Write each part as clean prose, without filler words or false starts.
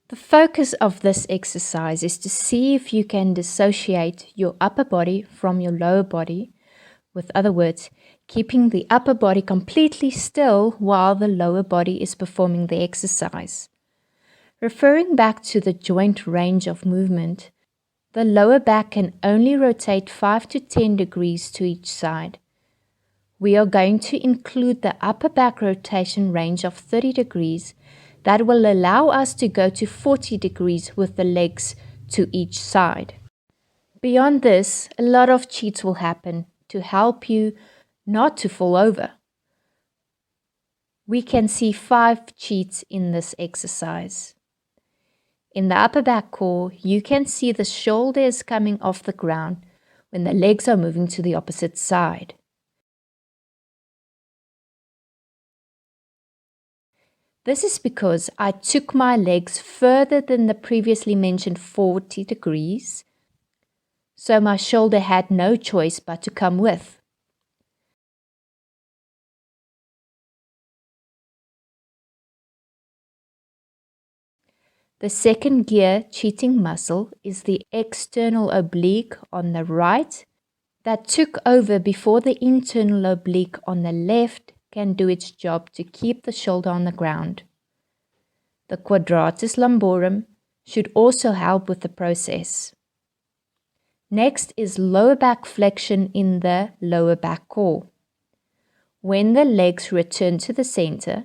The focus of this exercise is to see if you can dissociate your upper body from your lower body. With other words, keeping the upper body completely still while the lower body is performing the exercise. Referring back to the joint range of movement, the lower back can only rotate 5 to 10 degrees to each side. We are going to include the upper back rotation range of 30 degrees that will allow us to go to 40 degrees with the legs to each side. Beyond this, a lot of cheats will happen to help you not to fall over. We can see 5 cheats in this exercise. In the upper back core, you can see the shoulders coming off the ground when the legs are moving to the opposite side. This is because I took my legs further than the previously mentioned 40 degrees, so my shoulder had no choice but to come with. The second gear cheating muscle is the external oblique on the right that took over before the internal oblique on the left can do its job to keep the shoulder on the ground. The quadratus lumborum should also help with the process. Next is lower back flexion in the lower back core. When the legs return to the center,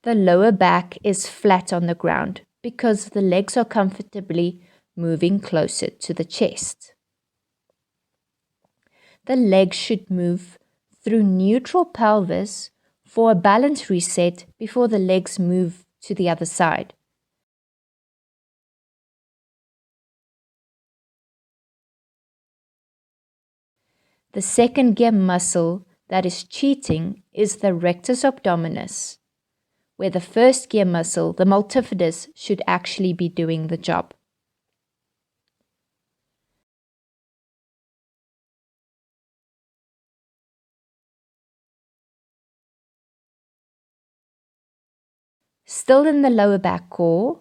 the lower back is flat on the ground because the legs are comfortably moving closer to the chest. The legs should move through neutral pelvis for a balance reset before the legs move to the other side. The second gear muscle that is cheating is the rectus abdominis, where the first gear muscle, the multifidus, should actually be doing the job. Still in the lower back core,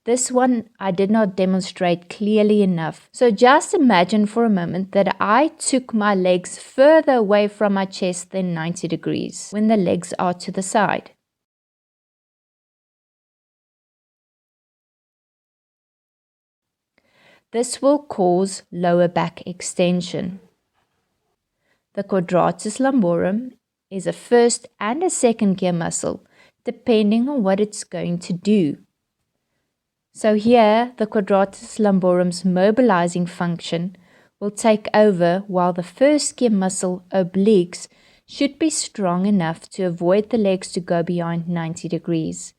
this one I did not demonstrate clearly enough. So just imagine for a moment that I took my legs further away from my chest than 90 degrees when the legs are to the side. This will cause lower back extension. The quadratus lumborum is a first and a second gear muscle, depending on what it's going to do. So here, the quadratus lumborum's mobilizing function will take over, while the first gear muscle, obliques, should be strong enough to avoid the legs to go beyond 90 degrees.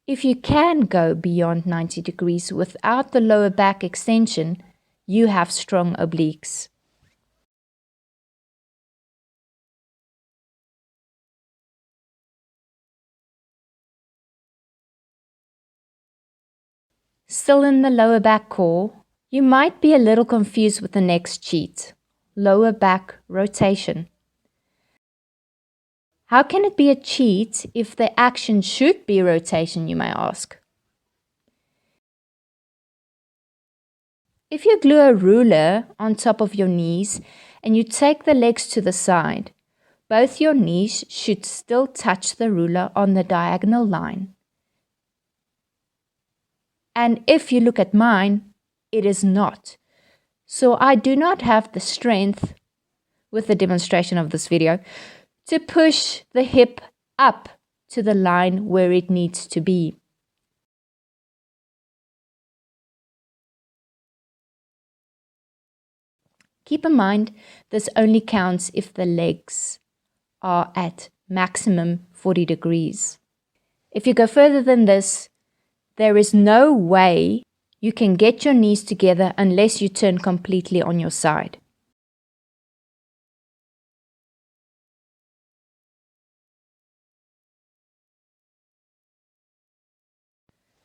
If you can go beyond 90 degrees without the lower back extension, you have strong obliques. Still in the lower back core, you might be a little confused with the next cheat, lower back rotation. How can it be a cheat if the action should be rotation, you may ask? If you glue a ruler on top of your knees and you take the legs to the side, both your knees should still touch the ruler on the diagonal line. And if you look at mine, it is not. So I do not have the strength, with the demonstration of this video, to push the hip up to the line where it needs to be. Keep in mind, this only counts if the legs are at maximum 40 degrees. If you go further than this, there is no way you can get your knees together unless you turn completely on your side.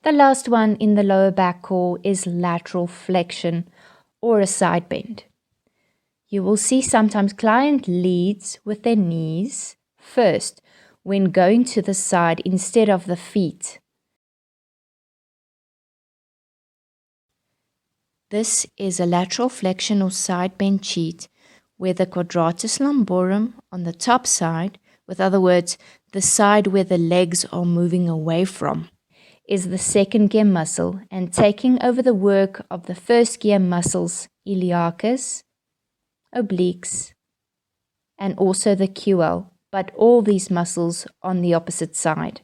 The last one in the lower back core is lateral flexion or a side bend. You will see sometimes client leads with their knees first when going to the side instead of the feet. This is a lateral flexion or side bend cheat where the quadratus lumborum on the top side, with other words, the side where the legs are moving away from, is the second gear muscle and taking over the work of the first gear muscles, iliacus, obliques, and also the QL, but all these muscles on the opposite side.